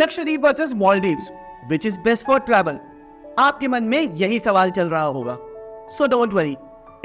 Lakshadweep versus Maldives, which is best for travel. आपके मन में यही सवाल चल रहा होगा। सो डोंट वरी,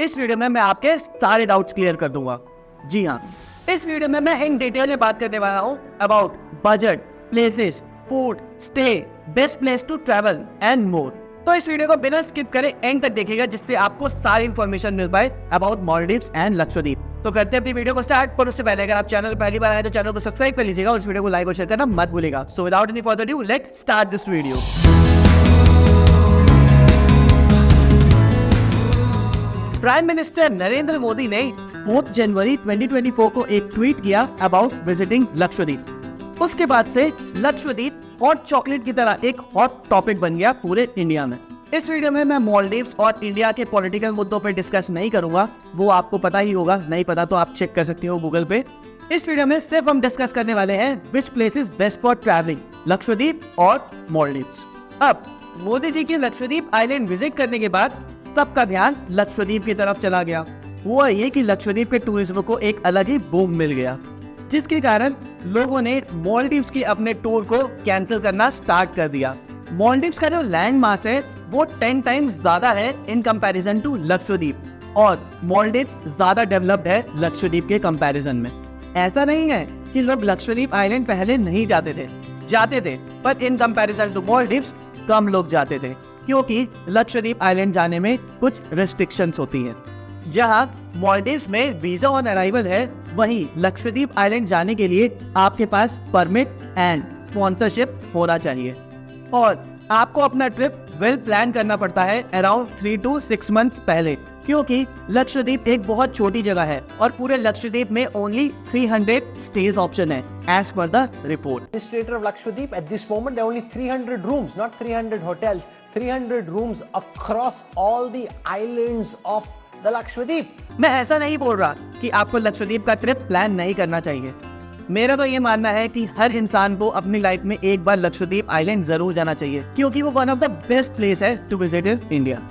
इस वीडियो में मैं आपके सारे डाउट्स क्लियर कर दूंगा। जी हाँ, इस वीडियो में मैं इन डिटेल में बात करने वाला हूँ about budget, places, food, stay, best place to travel and more. तो इस वीडियो को बिना स्किप करे एंड तक देखिएगा, जिससे आपको सारी इंफॉर्मेशन मिल पाए अबाउट मालदीव्स एंड लक्षद्वीप। तो करते हैं अपनी वीडियो को स्टार्ट, पर उससे पहले अगर आप चैनल पर पहली बार आए तो चैनल को सब्सक्राइब कर लीजिएगा और इस वीडियो को लाइक और शेयर करना मत भूलिएगा। So without any further due, let's start this video. Prime minister Narendra Modi ने 4 जनवरी 2024 को एक ट्वीट किया अबाउट विजिटिंग लक्षद्वीप। उसके बाद से लक्षद्वीप हॉट चॉकलेट की तरह एक हॉट टॉपिक बन गया पूरे इंडिया में। इस वीडियो में मैं मालदीव्स और इंडिया के पॉलिटिकल मुद्दों पर डिस्कस नहीं करूंगा, वो आपको पता ही होगा, नहीं पता तो आप चेक कर सकते हो गूगल पे। इस वीडियो में सिर्फ हम डिस्कस करने वाले हैं which place is best for travelling, Lakshadweep और मालदीव्स। अब मोदी जी के लक्षद्वीप आइलैंड विजिट करने के बाद सबका ध्यान लक्षद्वीप की तरफ चला गया। हुआ ये कि लक्षद्वीप के टूरिज्म को एक अलग ही बूम मिल गया, जिसके कारण लोगों ने मालदीव्स के अपने टूर को कैंसिल करना स्टार्ट कर दिया। मालदीव्स का जो लैंड मास है वो 10 टाइम्स ज्यादा है इन कंपैरिजन टू लक्षद्वीप, और मालदीव्स ज्यादा डेवलप्ड है लक्षद्वीप के कंपैरिजन में। ऐसा नहीं है कि लोग लक्षद्वीप आइलैंड पहले नहीं जाते थे, पर इन कंपैरिजन टू मालदीव्स कम लोग जाते थे, क्योंकि लक्षद्वीप आइलैंड जाने में कुछ रेस्ट्रिक्शंस होती हैं। जहां मालदीव्स में वीजा ऑन अराइवल है, वहीं लक्षद्वीप आइलैंड जाने के लिए आपके पास परमिट एंड स्पॉन्सरशिप होना चाहिए, और आपको अपना ट्रिप वेल प्लान करना पड़ता है अराउंड 3 to 6 मंथ्स पहले, क्योंकि लक्षद्वीप एक बहुत छोटी जगह है और पूरे लक्षद्वीप में ओनली 300 स्टेज ऑप्शन है as per the report. Administrator of Lakshadweep, at this moment there are only 300 rooms, not 300 hotels, 300 rooms across all the islands of the Lakshadweep. मैं ऐसा नहीं बोल रहा कि आपको लक्षद्वीप का ट्रिप प्लान नहीं करना चाहिए। मेरा तो ये मानना है कि हर इंसान को अपनी लाइफ में एक बार लक्षद्वीप आइलैंड जरूर जाना चाहिए, क्योंकि वो one of the best place है टू विजिट इन इंडिया।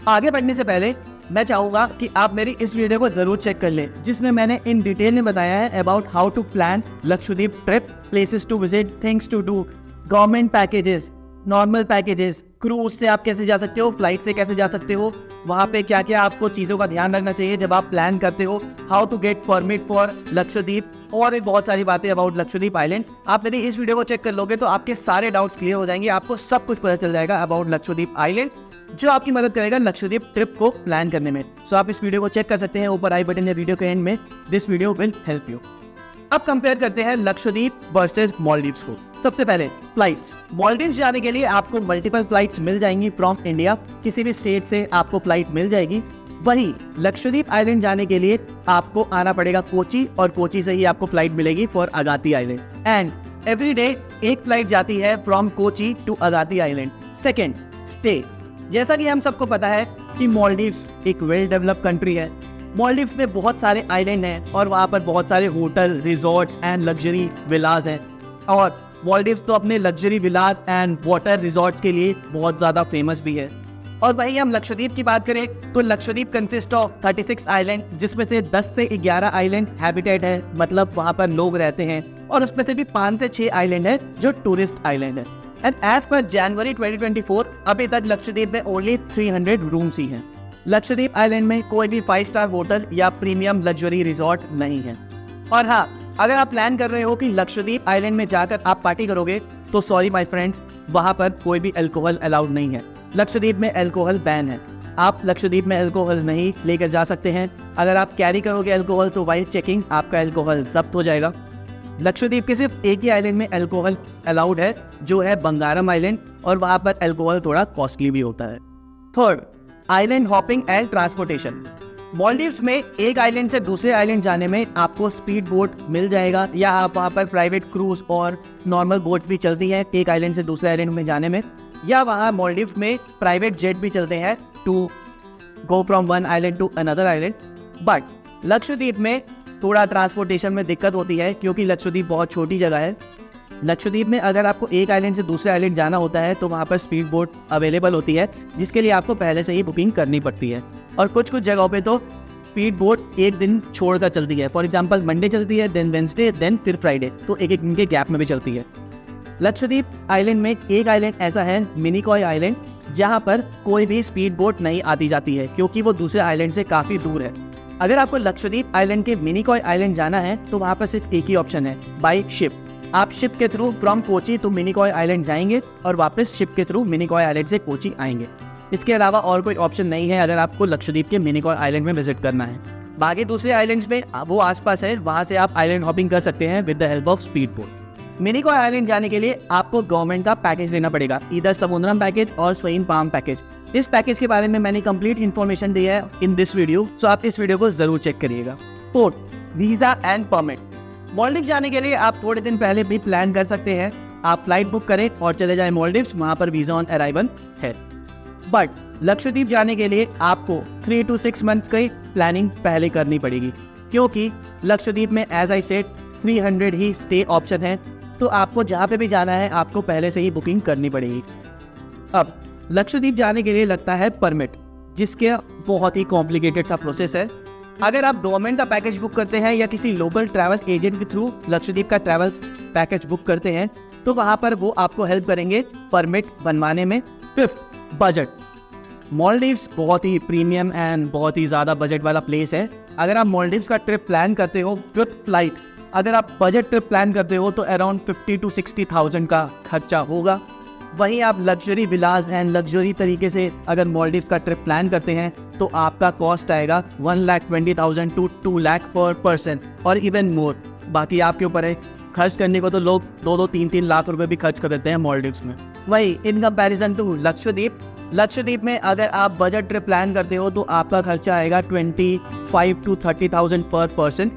आगे बढ़ने से पहले मैं चाहूंगा कि आप मेरी इस वीडियो को जरूर चेक कर लें, जिसमें मैंने इन डिटेल में बताया है about how to plan Lakshadweep trip, places to visit, things to do, government packages, normal packages, cruise से आप कैसे जा सकते हो, फ्लाइट से कैसे जा सकते हो, वहाँ पे क्या क्या आपको चीज़ों का ध्यान रखना चाहिए जब आप प्लान करते हो, how to get permit for Lakshadweep, और भी बहुत सारी बातें अबाउट लक्षद्वीप आइलैंड। आप मेरी इस वीडियो को चेक कर लोगे तो आपके सारे डाउट्स क्लियर हो जाएंगे, आपको सब कुछ पता चल जाएगा अबाउट लक्षद्वीप आइलैंड, जो आपकी मदद करेगा लक्षद्वीप ट्रिप को प्लान करने में। सो आप इस वीडियो को चेक कर सकते हैं ऊपर आई बटन या वीडियो के एंड में। This video will help you. अब कंपेयर करते हैं लक्षद्वीप वर्सेस मालदीव्स को। सबसे पहले फ्लाइट्स। मालदीव्स जाने के लिए आपको मल्टीपल फ्लाइट्स मिल जाएंगी फ्रॉम इंडिया, किसी भी स्टेट से आपको फ्लाइट मिल जाएगी। वहीं लक्षद्वीप आइलैंड जाने के लिए आपको आना पड़ेगा कोची, और कोची से ही आपको फ्लाइट मिलेगी for Agatti island, and every day एक फ्लाइट जाती है from Kochi to Agatti island. Second, stay. जैसा कि हम सबको पता है कि मालदीव्स एक वेल डेवलप्ड कंट्री है। मालदीव्स में बहुत सारे आइलैंड हैं और वहाँ पर बहुत सारे होटल, रिजॉर्ट्स एंड लग्जरी विलास हैं, और मालदीव्स तो अपने luxury Vilas and water resorts के लिए बहुत ज़्यादा फेमस भी है। और वहीं हम लक्षद्वीप की बात करें तो लक्षद्वीप कंसिस्ट ऑफ 36 आइलैंड, जिसमें से 10 से 11 आइलैंड हैबिटेट है, मतलब वहाँ पर लोग रहते हैं, और उसमें से भी 5 से 6 आइलैंड है जो टूरिस्ट आइलैंड है। एंड एज पर जनवरी 2024 अभी तक लक्षद्वीप में ओनली 300 रूम्स ही हैं। लक्षद्वीप आइलैंड में कोई भी 5 स्टार होटल या प्रीमियम लग्जरी रिजॉर्ट नहीं है। और हाँ, अगर आप प्लान कर रहे हो कि लक्षद्वीप आइलैंड में जाकर आप पार्टी करोगे, तो सॉरी माय फ्रेंड्स, वहाँ पर कोई भी अल्कोहल अलाउड नहीं है। लक्षद्वीप में अल्कोहल बैन है, आप लक्षद्वीप में अल्कोहल नहीं लेकर जा सकते हैं। अगर आप कैरी करोगे अल्कोहल तो वाइल चेकिंग आपका अल्कोहल जब्त हो जाएगा। लक्षद्वीप के सिर्फ एक ही आइलैंड में अल्कोहल अलाउड है, जो है बंगारम आइलैंड, और वहाँ पर अल्कोहल थोड़ा कॉस्टली भी होता है। Third, island hopping and transportation. Maldives में एक आइलैंड से दूसरे आइलैंड जाने में आपको स्पीड बोट मिल जाएगा, या आप वहाँ पर प्राइवेट क्रूज और नॉर्मल बोट भी चलती हैं एक आइलैंड से दूसरे आइलैंड में जाने में, या वहाँ मालदीव्स में प्राइवेट जेट भी चलते हैं to go from one island to another island. But Lakshadweep में थोड़ा ट्रांसपोर्टेशन में दिक्कत होती है, क्योंकि लक्षद्वीप बहुत छोटी जगह है। लक्षद्वीप में अगर आपको एक आइलैंड से दूसरे आइलैंड जाना होता है तो वहाँ पर स्पीड बोट अवेलेबल होती है, जिसके लिए आपको पहले से ही बुकिंग करनी पड़ती है, और कुछ कुछ जगहों पे तो स्पीड बोट एक दिन छोड़कर चलती है। फॉर एग्जांपल मंडे चलती है, देन वेंसडे, देन फिर फ्राइडे, तो एक एक दिन के गैप में भी चलती है। लक्षद्वीप आइलैंड में एक आइलैंड ऐसा है, मिनिकॉय आइलैंड, जहां पर कोई भी स्पीड बोट नहीं आती जाती है क्योंकि वो दूसरे आइलैंड से काफ़ी दूर है। अगर आपको लक्षद्वीप आइलैंड के मिनिकॉय आइलैंड जाना है तो वहाँ पर सिर्फ एक ही ऑप्शन है, बाय शिप। आप शिप के through from Kochi to Minicoy island जाएंगे और वापस शिप के थ्रू मिनिकॉय आइलैंड से कोची आएंगे। इसके अलावा और कोई ऑप्शन नहीं है अगर आपको लक्षद्वीप के मिनिकॉय आइलैंड में विजिट करना है। बाकी दूसरे आइलैंड्स में वो आसपास है, वहाँ से आप आइलैंड हॉपिंग कर सकते हैं with the help of speed boat. Minicoy island जाने के लिए आपको गवर्नमेंट का पैकेज लेना पड़ेगा, इधर समुद्रम पैकेज और स्वयं पाम पैकेज। इस पैकेज के बारे में मैंने कंप्लीट इन्फॉर्मेशन दी है इन दिस वीडियो, सो आप इस वीडियो को जरूर चेक करिएगा। Port, visa and permit. Maldives जाने के लिए आप थोड़े दिन पहले भी प्लान कर सकते हैं। आप फ्लाइट बुक करें और चले जाएं मालदीव्स, वहां पर वीजा ऑन अराइवल है। बट लक्षद्वीप जाने के लिए आपको 3 to 6 मंथ्स की प्लानिंग पहले करनी पड़ेगी क्योंकि लक्षद्वीप में एज आई सेड 300 ही स्टे ऑप्शन है, तो आपको जहाँ पे भी जाना है आपको पहले से ही बुकिंग करनी पड़ेगी। अब लक्षद्वीप जाने के लिए लगता है परमिट, जिसके बहुत ही कॉम्प्लिकेटेड सा प्रोसेस है। अगर आप गवर्नमेंट का पैकेज बुक करते हैं या किसी लोकल ट्रैवल एजेंट के थ्रू लक्षद्वीप का ट्रैवल पैकेज बुक करते हैं तो वहाँ पर वो आपको हेल्प करेंगे परमिट बनवाने में। Fifth, budget. मालदीव्स बहुत ही प्रीमियम एंड बहुत ही ज़्यादा बजट वाला प्लेस है। अगर आप मालदीव्स का ट्रिप प्लान करते हो विद फ्लाइट, अगर आप बजट ट्रिप प्लान करते हो तो अराउंड 50 to 60,000 का खर्चा होगा। वहीं आप लग्जरी विलास एंड लग्जरी तरीके से अगर मालदीव्स का ट्रिप प्लान करते हैं तो आपका कॉस्ट आएगा 1,20,000 to 2 लाख पर पर्सन और इवन मोर। बाकी आपके ऊपर है, खर्च करने को तो लोग 2-3 लाख रुपए भी खर्च कर देते हैं मालदीव्स में। वही इन कंपैरिजन टू लक्षद्वीप में अगर आप बजट ट्रिप प्लान करते हो तो आपका खर्चा आएगा 25 to 30,000 पर पर्सन,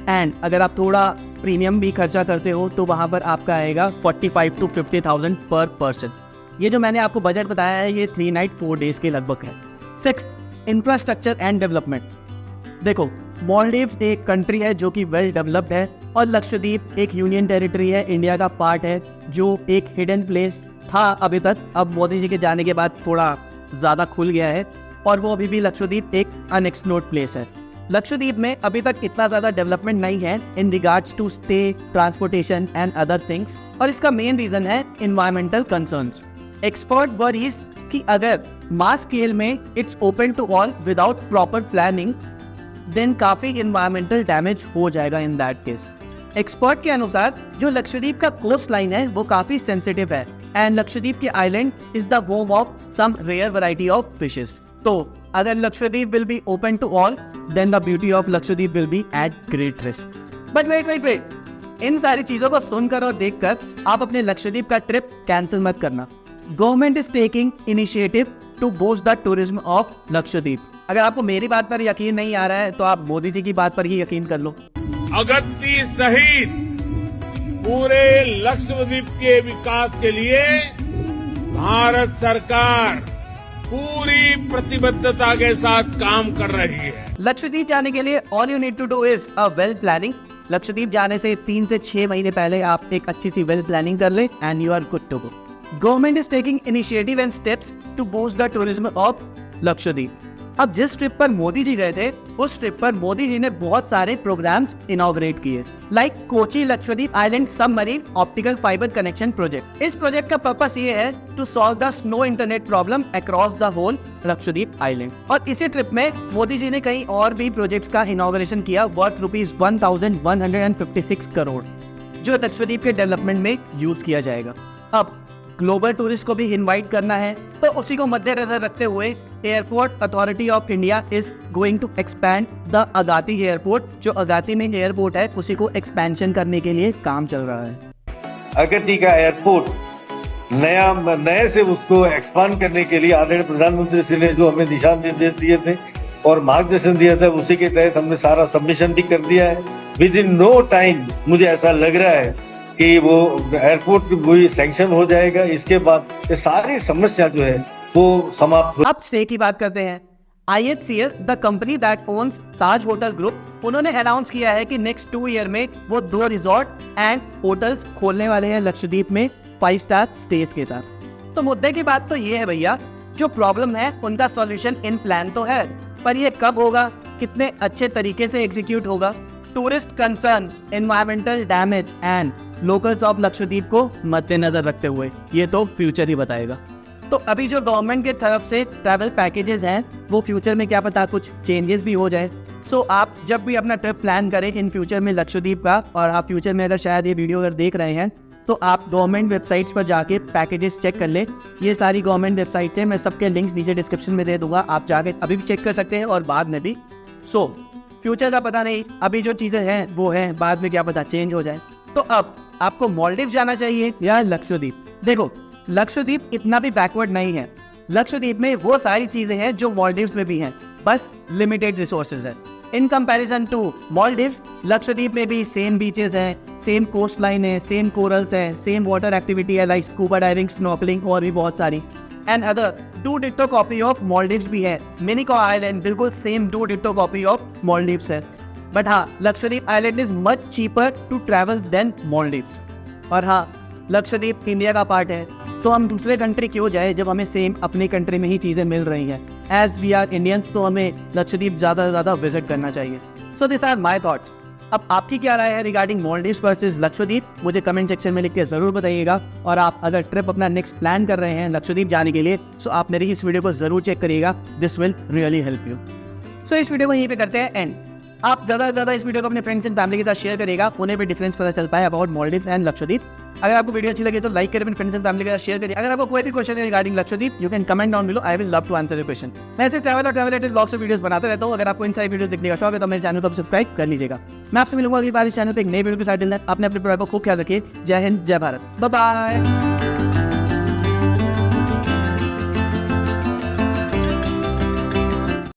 एंड अगर आप थोड़ा प्रीमियम भी खर्चा करते हो तो वहाँ पर आपका आएगा 45 to 50,000 पर पर्सन। ये जो मैंने आपको बजट बताया है ये 3 night 4 days के लगभग है। 6, इंफ्रास्ट्रक्चर एंड डेवलपमेंट। देखो, मालदीव एक कंट्री है जो कि वेल डेवलप्ड है और लक्षद्वीप एक यूनियन टेरिटरी है, इंडिया का पार्ट है, जो एक हिडन प्लेस था अभी तक। अब मोदी जी के जाने के बाद थोड़ा ज़्यादा खुल गया है और वो अभी भी लक्षद्वीप एक अनएक्सप्लोर्ड प्लेस है। लक्षद्वीप में अभी तक इतना ज़्यादा डेवलपमेंट नहीं है in regards to stay, transportation and other things, और इसका मेन रीज़न है इन्वायरमेंटल कंसर्न्स। एक्सपर्ट वरीज कि अगर मास स्केल में it's open to all without proper planning then काफ़ी इन्वायरमेंटल डैमेज हो जाएगा इन दैट केस। एक्सपर्ट के अनुसार जो लक्षद्वीप का कोस्ट लाइन है वो काफ़ी सेंसिटिव है एंड लक्षद्वीप के island is the home of some rare variety of fishes. तो अगर Lakshadweep will be open to all then the beauty of Lakshadweep will be at great risk. But wait, इन सारी चीज़ों को सुनकर और देखकर आप अपने लक्षद्वीप का ट्रिप कैंसिल मत करना। Government is taking initiative to boost the tourism of Lakshadweep. अगर आपको मेरी बात पर यकीन नहीं आ रहा है तो आप मोदी जी की बात पर ही यकीन कर लो। अगत्ती सहित पूरे लक्षद्वीप के विकास के लिए भारत सरकार पूरी प्रतिबद्धता के साथ काम कर रही है। लक्षद्वीप जाने के लिए all you need to do is a well planning. Lakshadweep जाने से 3 से 6 महीने पहले आप एक अच्छी सी वेल प्लानिंग कर ले and you are good to go. Government is taking initiative and steps to boost the tourism of Lakshadweep. अब जिस ट्रिप पर मोदी जी गए थे उस ट्रिप पर मोदी जी ने बहुत सारे प्रोग्राम्स इनॉग्रेट किए, like Kochi Lakshadweep island submarine optical fibre connection project. इस प्रोजेक्ट का पर्पस ये है to solve the slow internet problem across the whole Lakshadweep island. और इसी ट्रिप में मोदी जी ने कई और भी प्रोजेक्ट्स का इनॉग्रेशन किया वर्थ ₹1,156 करोड़, जो लक्षद्वीप के डेवलपमेंट में यूज किया जाएगा। अब ग्लोबल टूरिस्ट को भी इनवाइट करना है तो उसी को मद्देनजर रखते हुए airport authority of India is going to expand the Agatti airport. जो अगाती में एयरपोर्ट है उसी को एक्सपेंशन करने के लिए काम चल रहा है। अगत्ती का एयरपोर्ट नए से उसको एक्सपांड करने के लिए आदरणीय प्रधानमंत्री श्री ने जो हमें दिशा निर्देश दिए थे और मार्गदर्शन दिया था उसी के तहत हमने सारा सबमिशन भी कर दिया है। विद इन नो टाइम मुझे ऐसा लग रहा है कि वो एयरपोर्ट भी सैंक्शन हो जाएगा। इसके बाद ये सारी समस्या जो है वो समाप्त हो। अब स्टे की बात करते हैं। IHCL, the company that owns Taj hotel group, उन्होंने अनाउंस किया है कि नेक्स्ट 2 ईयर में वो 2 रिजॉर्ट एंड होटल्स खोलने वाले हैं लक्षद्वीप में 5 स्टार स्टेज के साथ। तो मुद्दे की बात तो ये है भैया, जो प्रॉब्लम है उनका सॉल्यूशन इन प्लान तो है, पर ये कब होगा, कितने अच्छे तरीके से एग्जीक्यूट होगा, tourist concern, environmental damage and locals of Lakshadweep को मद्देनजर रखते हुए। ये तो फ्यूचर ही बताएगा। तो अभी जो गवर्नमेंट के तरफ से ट्रैवल पैकेजेस हैं वो फ्यूचर में क्या पता कुछ चेंजेस भी हो जाए। सो आप जब भी अपना ट्रिप प्लान करें इन फ्यूचर में लक्षद्वीप का, और आप फ्यूचर में अगर शायद ये वीडियो अगर देख रहे हैं तो आप गवर्नमेंट वेबसाइट्स पर जाके पैकेजेस चेक कर ले। ये सारी गवर्नमेंट वेबसाइट्स हैं, मैं सबके लिंक्स नीचे डिस्क्रिप्शन में दे दूंगा, आप जाके अभी भी चेक कर सकते हैं और बाद में भी। सो फ्यूचर का पता नहीं, अभी जो चीज़ें हैं वो हैं, बाद में क्या पता चेंज हो जाए। तो अब आपको मालदीव जाना चाहिए या लक्षद्वीप? देखो लक्षद्वीप इतना भी बैकवर्ड नहीं है। लक्षद्वीप में वो सारी चीज़ें हैं जो मालदीव्स में भी हैं, बस लिमिटेड रिसोर्सेज है। In comparison to Maldives, Lakshadweep में भी सेम बीचेस हैं, सेम कोस्ट लाइन है, सेम कोरल्स हैं, सेम वाटर एक्टिविटी है लाइक स्कूबा डाइविंग, स्नॉर्कलिंग और भी बहुत सारी। And other do ditto copy of Maldives भी है। मिनिकॉय आइलैंड बिल्कुल same do ditto copy of Maldives है। बट हाँ, Lakshadweep island is much cheaper to travel than Maldives. और हाँ, लक्षद्वीप इंडिया का पार्ट है, तो हम दूसरे कंट्री क्यों जाए जब हमें सेम अपनी कंट्री में ही चीज़ें मिल रही हैं। एज वी आर इंडियंस तो हमें लक्षद्वीप ज़्यादा से ज़्यादा विजिट करना चाहिए। So this are my thoughts. अब आपकी क्या राय है रिगार्डिंग मालदीव्स वर्सेस लक्षद्वीप, मुझे कमेंट सेक्शन में लिख के ज़रूर बताइएगा। और आप अगर ट्रिप अपना नेक्स्ट प्लान कर रहे हैं लक्षद्वीप जाने के लिए, सो आप मेरी इस वीडियो को ज़रूर चेक करिएगा, this will really help you. So इस वीडियो को यहीं पे करते हैं एंड। आप ज़्यादा से ज़्यादा इस वीडियो को अपने फ्रेंड्स एंड फैमिली के साथ शेयर करिएगा, उन्हें भी डिफरेंस पता चल पाए अबाउट मालदीव्स एंड लक्षद्वीप। अगर आपको वीडियो अच्छी लगी तो लाइक करें, अपने फ्रेंड्स एंड फैमिली के साथ शेयर करिए। अगर आपको कोई भी क्वेश्चन है regarding Lakshadweep, you can comment down below, I will love to answer your question. मैं ऐसे ट्रैवल और ट्रैवल रिलेटेड ब्लॉग्स और वीडियोस बनाते रहता हूँ। अगर आपको इन सारी वीडियोस देखने का शौक है तो मेरे चैनल को सब्सक्राइब कर लीजिएगा। मैं आपसे मिलूंगा अगली बार इस चैनल पे एक नई वीडियो के साथ। अपने परिवार को खूब ख्याल रखिए। जय हिंद, जय भारत, बाय बाय।